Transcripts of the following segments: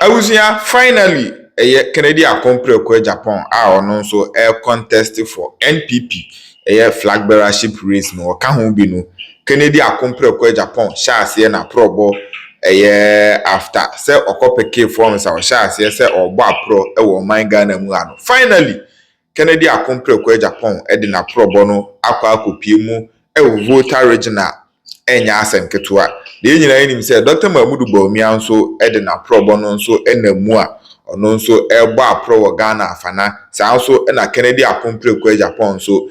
Awusia finally Kennedy Akompre kwa Japan a ono nso contest for NPP flag bearership race no ka ho bi no Kennedy Akompre kwa Japan shaase na probo after say okopeke forms a shaase say ogbo apro wo man Ghana mu ano finally Kennedy Akompre kwa Japan de na probo no akopie mu voter regional enya asem ketewa de nyina enim se Dr. Mahmudu Bawumia nso de na probo no nso enamu a ono nso egbo apro wo Ghana afana sa nso na Kennedy Akompre kwa Japan nso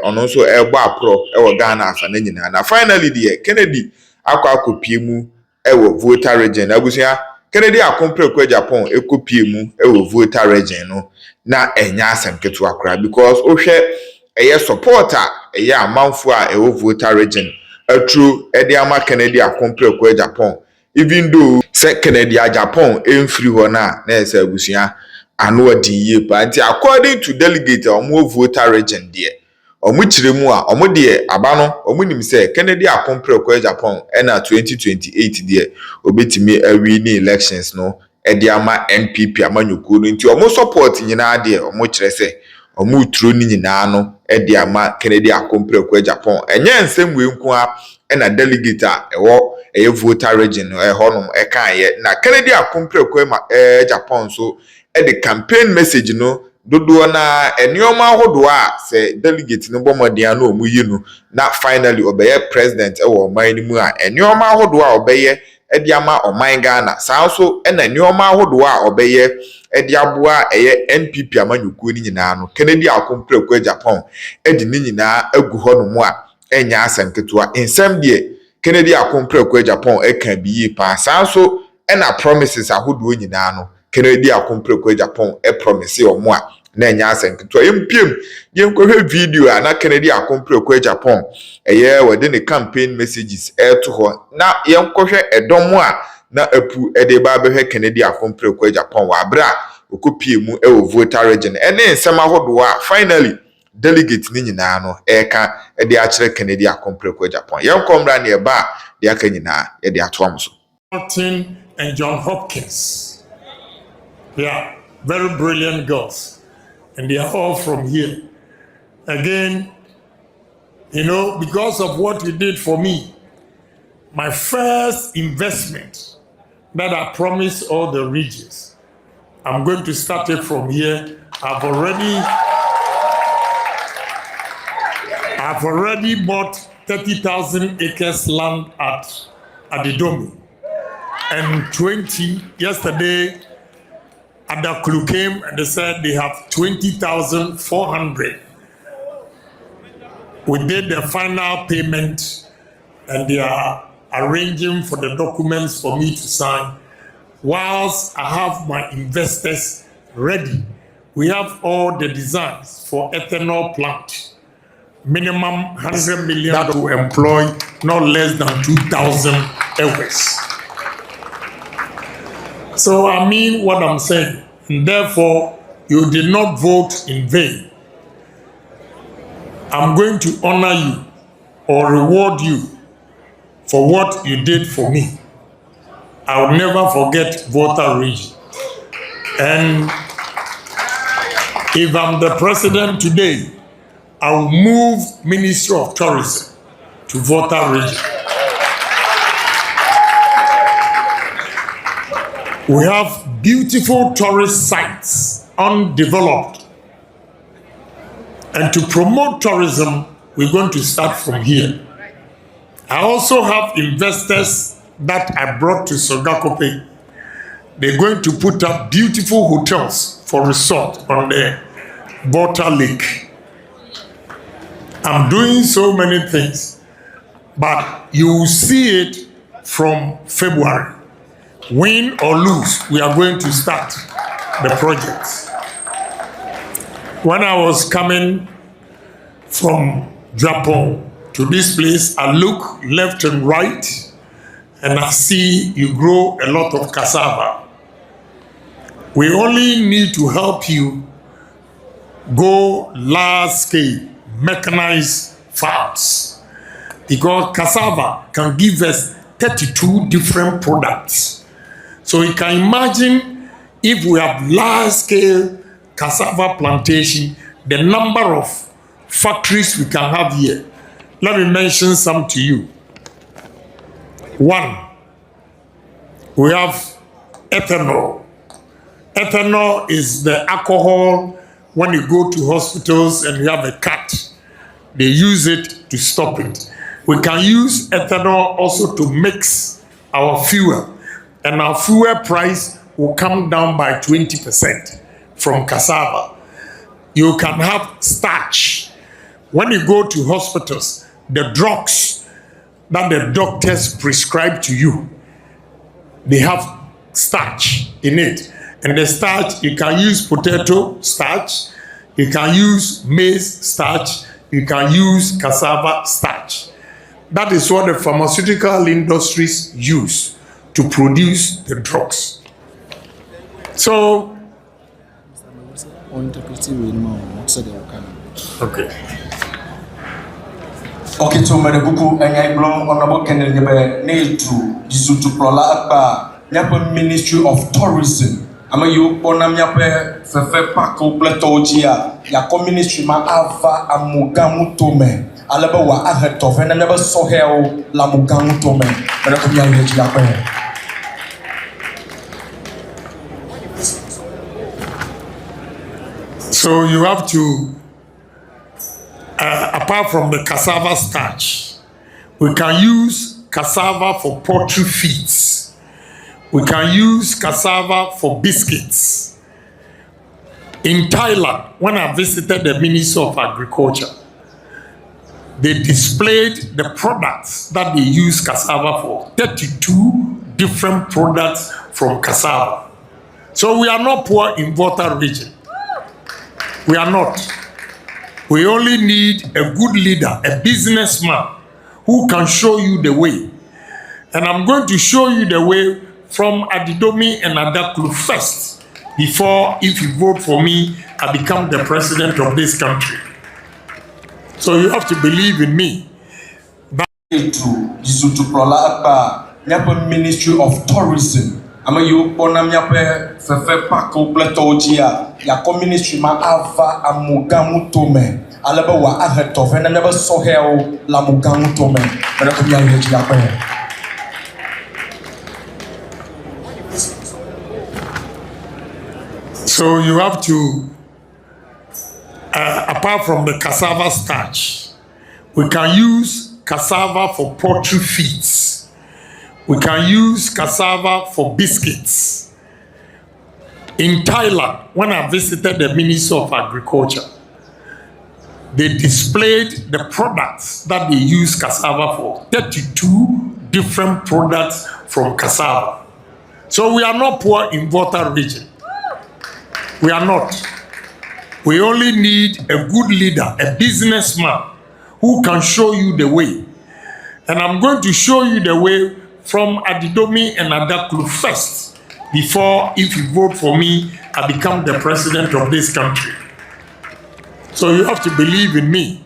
ono nso egbo apro wo Ghana afana nyina na finally de Kennedy akopie mu wo voter region abusia Kennedy Akompre kwa Japan ekopie mu wo voter region no na enya asem ketewa kra because ohwe supporter amanfo a voter region true ama Kennedy Akompre kwa Japan even though say Kennedy Japan free ho na say abusia ano adi pa nti according to delegate voter region there chiremu a de aba no nim say Kennedy Akompre kwa Japan na 2028 there obetimi awi ni elections no ama NPP amanyoko nti support nyina de kire say utro ni nyina no ama Kennedy Akompre kwa Japan enye nsem we nko a na delegate a voter region no honom kan ye na Kennedy Akompre kwa Japan so the campaign message no dodo na enioma hodo a se delegate no bomodin na omuyi no na finally obeye president man ni mu a enioma hodo a obeye ama oman Ghana saa so na enioma hodo a obeye aboa NPP amanyukuo ni nyina no Kennedy Akompre kwa Japan ni nyina agu hono a enya asem ketewa ensem de Kennedy Akompre kwa Japan kan biyi pa saa so na promises ahodo nyina no Kennedy Akompre kwa Japan promise omo a na enya asem ketewa yempiem yenkohwe video na Kennedy Akompre kwa Japan wede ne campaign messages to ho na yenkohwe edomo a na apu de ba behwe Kennedy Akompre kwa Japan wa bra okopie mu voter region ene nsem ahodo a finally delegate ni nyina no ka de a kire Kennedy Akompre kwa Japan yenkomra na eba de aka nyina de atoam so Martin and John Hopkins. They are very brilliant girls and they are all from here. Again, because of what you did for me, my first investment that I promised all the regions, I'm going to start it from here. I've already bought 30,000 acres land at the Dome. And 20 yesterday, Adaklu came and they said they have 20,400. We did the final payment and they are arranging for the documents for me to sign. Whilst I have my investors ready, we have all the designs for ethanol plant. Minimum 100 million to employ not less than 2,000 hours. So I mean what I'm saying, and therefore you did not vote in vain. I'm going to honor you or reward you for what you did for me. I will never forget Volta region. And if I'm the president today, I will move Ministry of Tourism to Volta region. We have beautiful tourist sites undeveloped. And to promote tourism, we're going to start from here. I also have investors that I brought to Sogakope. They're going to put up beautiful hotels for resort on the Volta Lake. I'm doing so many things, but you will see it from February. Win or lose, we are going to start the project. When I was coming from Japan to this place, I look left and right and I see you grow a lot of cassava. We only need to help you go large scale, mechanized farms, because cassava can give us 32 different products. So you can imagine if we have large-scale cassava plantation, the number of factories we can have here. Let me mention some to you. One, we have ethanol. Ethanol is the alcohol when you go to hospitals and you have a cut. They use it to stop it. We can use ethanol also to mix our fuel, and our fuel price will come down by 20% from cassava. You can have starch. When you go to hospitals, the drugs that the doctors prescribe to you, they have starch in it. And the starch, you can use potato starch, you can use maize starch, you can use cassava starch. That is what the pharmaceutical industries use to produce the drugs. So, okay. Okay, so my buku and blong on about Kennedy need to Prola Yapa Ministry of Tourism. Ama you bonam yape fefe pako pletogia yako ministry ma ava amugamu tome alaba wa ahetofe na never so hell la mugamu tome na ko ya yeji yape. So you have to apart from the cassava starch, we can use cassava for poultry feeds. We can use cassava for biscuits. In Thailand, when I visited the Ministry of Agriculture, they displayed the products that they use cassava for. 32 different products from cassava. So we are not poor in Volta region. We are not. We only need a good leader, a businessman who can show you the way. And I'm going to show you the way from Adidomi and Adaklu first, before, if you vote for me, I become the president of this country. So you have to believe in me. Ministry of Tourism. Ama you bonam yape fefe pako pletogia yako ministry ma ava amugamu tome alaba wa ahetofe na never so hell la mugamu tome na ko ya yeji yape. So you have to, apart from the cassava starch, we can use cassava for poultry feeds. We can use cassava for biscuits. In Thailand, when I visited the Ministry of Agriculture, they displayed the products that they use cassava for. 32 different products from cassava. So we are not poor in Volta region. We are not. We only need a good leader, a businessman who can show you the way. And I'm going to show you the way from Adidomi and Adaklu first, before, if you vote for me, I become the president of this country. So you have to believe in me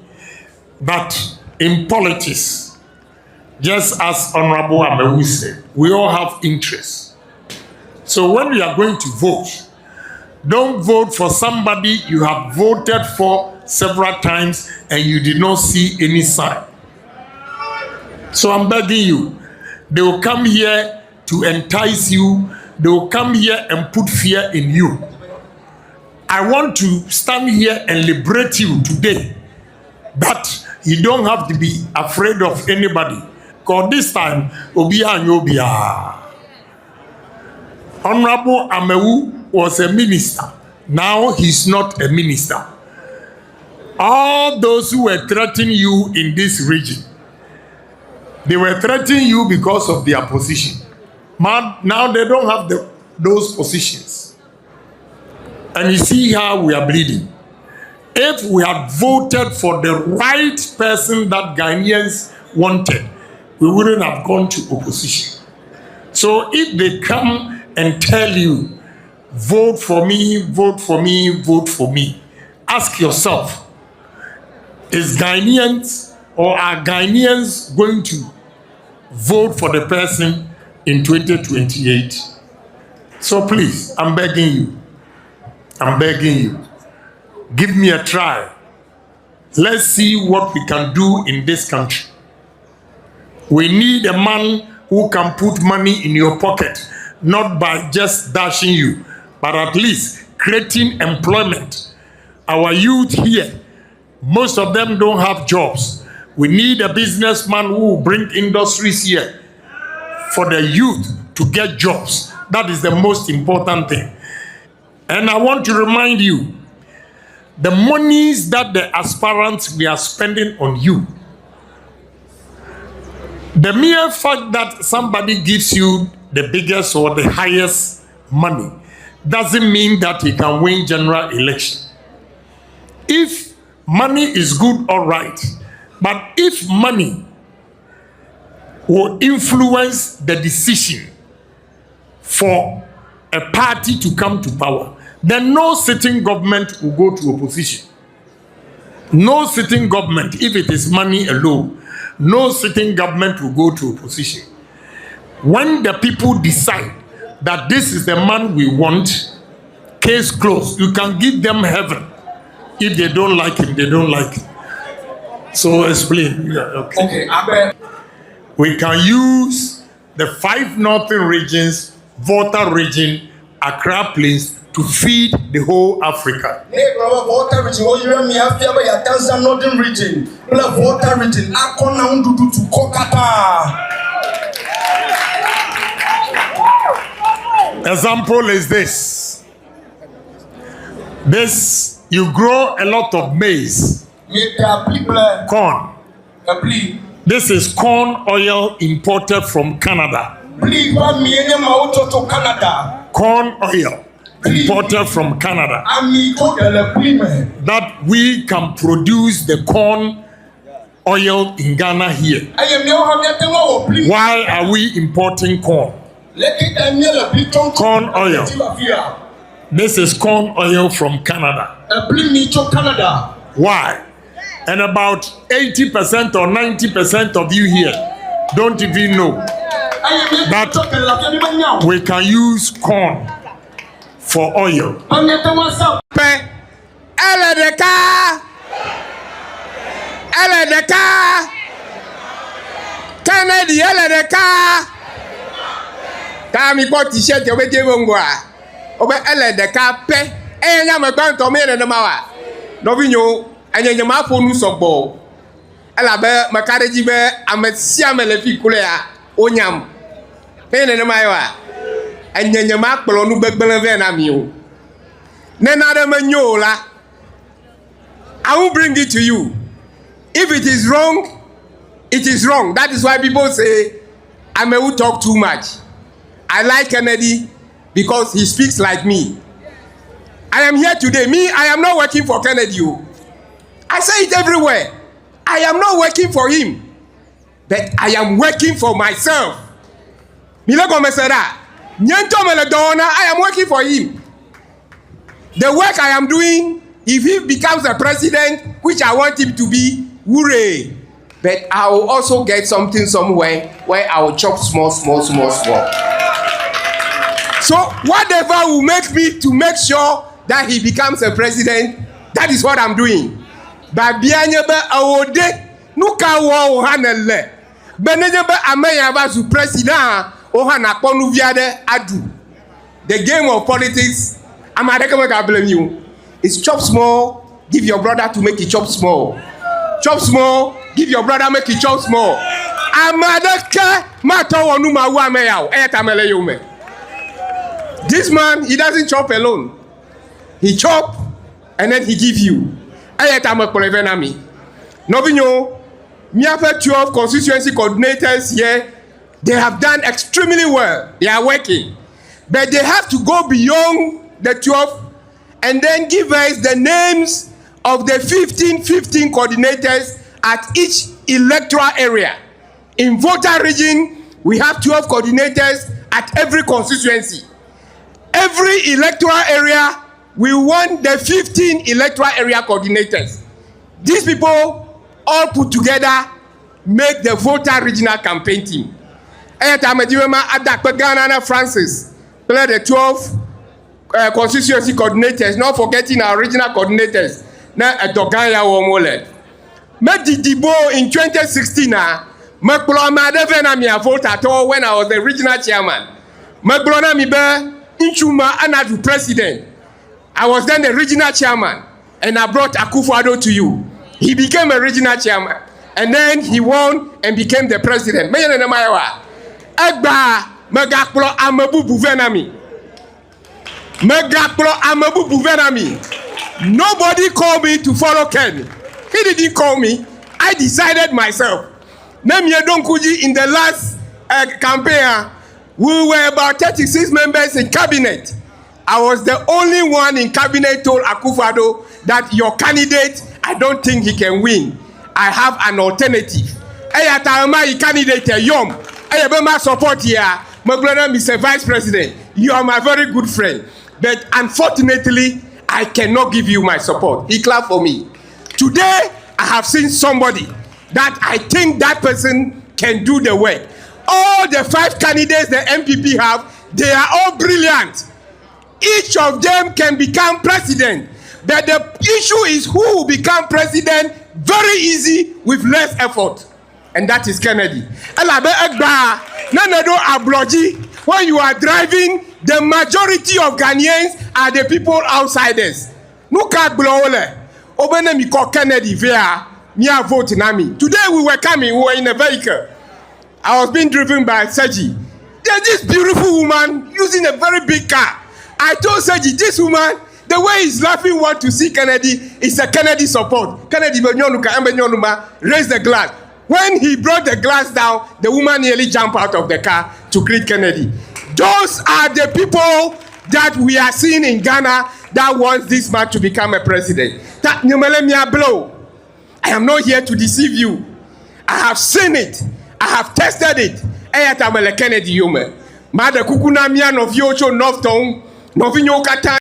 that in politics, just as Honorable Amewu said, we all have interests. So when we are going to vote, don't vote for somebody you have voted for several times and you did not see any sign. So I'm begging you, they will come here to entice you. They will come here and put fear in you. I want to stand here and liberate you today, that you don't have to be afraid of anybody. Because this time, Obia and Obia. Honorable Amewu was a minister. Now he's not a minister. All those who were threatening you in this region, they were threatening you because of their position. Now they don't have those positions. And you see how we are bleeding. If we had voted for the right person that Ghanaians wanted, we wouldn't have gone to opposition. So if they come and tell you, vote for me, vote for me, vote for me, ask yourself, is Ghanaians or are Ghanaians going to vote for the person in 2028? So please, I'm begging you, give me a try. Let's see what we can do in this country. We need a man who can put money in your pocket, not by just dashing you, but at least creating employment. Our youth here, most of them don't have jobs. We need a businessman who will bring industries here for the youth to get jobs. That is the most important thing. And I want to remind you, the monies that the aspirants we are spending on you, the mere fact that somebody gives you the biggest or the highest money doesn't mean that he can win general election. If money is good, all right. But if money will influence the decision for a party to come to power, then no sitting government will go to opposition. No sitting government, if it is money alone, no sitting government will go to opposition. When the people decide that this is the man we want, case closed. You can give them heaven. If they don't like him, they don't like him. So explain. Yeah, okay. We can use the 5 northern regions, Volta region, Accra Plains, to feed the whole Africa. Volta region, northern region, Volta region, to Kokata. Example is this. This, you grow a lot of maize, corn. This is corn oil imported from Canada. Corn oil imported from Canada. That we can produce the corn oil in Ghana here. Why are we importing corn? Corn oil. This is corn oil from Canada. Why? And about 80% or 90% of you here don't even know that we can use corn for oil. Kami kwa t-shirt yo bete bongwa obe ele de ka pe enya me gba nto me ne ma wa no vinyo enya ma fo nu sogbo ela be makareji be amesia me le fi kule ya onyam ne ma wa enya ma kplo nu gbegbele ve na mi o ne na de manyo la I will bring it to you. If it is wrong, it is wrong. That is why people say I may talk too much. I like Kennedy because he speaks like me. I am here today. I am not working for Kennedy. I say it everywhere. I am not working for him, but I am working for myself. I am working for him. The work I am doing, if he becomes a president, which I want him to be, hooray. But I will also get something somewhere where I will chop small. So whatever will make me to make sure that he becomes a president, that is what I'm doing. But bianyaba awode nuka wo hanelle. Benejaba ameyaba su president ohana ponu viade adu. The game of politics, I'm not blame you. It's chop small, give your brother to make it chop small. Chop small, give your brother make it chop small. Amadaka matawo numa wa meyaw etamele yume. This man, he doesn't chop alone. He chop and then he give you. Novinyo, me have 12 constituency coordinators here. They have done extremely well. They are working. But they have to go beyond the 12 and then give us the names of the 15 coordinators at each electoral area. In Volta region, we have 12 coordinators at every constituency. Every electoral area, we want the 15 electoral area coordinators. These people all put together make the Volta regional campaign team. Francis, play the 12 constituency coordinators, not forgetting our regional coordinators. Na Doganya Womole. Medidibo in 2016, Makloma Devena mi vote at all when I was the regional chairman. Maklona mi be Inchuma Anadu president. I was then the regional chairman, and I brought Akufo-Addo to you. He became a regional chairman, and then he won and became the president. Meya na mayawa. Egba megakplo amebu buvenami. Megakplo amebu buvenami. Nobody called me to follow Ken. He didn't call me. I decided myself. Nemye Donkuji in the last campaign, we were about 36 members in cabinet. I was the only one in cabinet told Akufo-Addo that your candidate, I don't think he can win. I have an alternative. Eyatama candidate Yom. Eyabema support here. My brother, Mr. Vice President, you are my very good friend. But unfortunately, I cannot give you my support. He clapped for me. Today, I have seen somebody that I think that person can do the work. All the 5 candidates the MPP have, they are all brilliant. Each of them can become president. But the issue is who will become president very easy with less effort. And that is Kennedy. When you are driving, the majority of Ghanaians are the people outsiders. Kennedy via near vote nami. Today we were coming, we were in a vehicle. I was being driven by Seji. There's this beautiful woman using a very big car. I told Seji, this woman, the way he's laughing, want to see Kennedy, is a Kennedy support. Kennedy raised the glass. When he brought the glass down, the woman nearly jumped out of the car to greet Kennedy. Those are the people that we are seeing in Ghana that wants this man to become a president. I am not here to deceive you. I have seen it. I have tested it. Kennedy Yume. Mada kukuna miya no vyocho north town, no vinyo kata.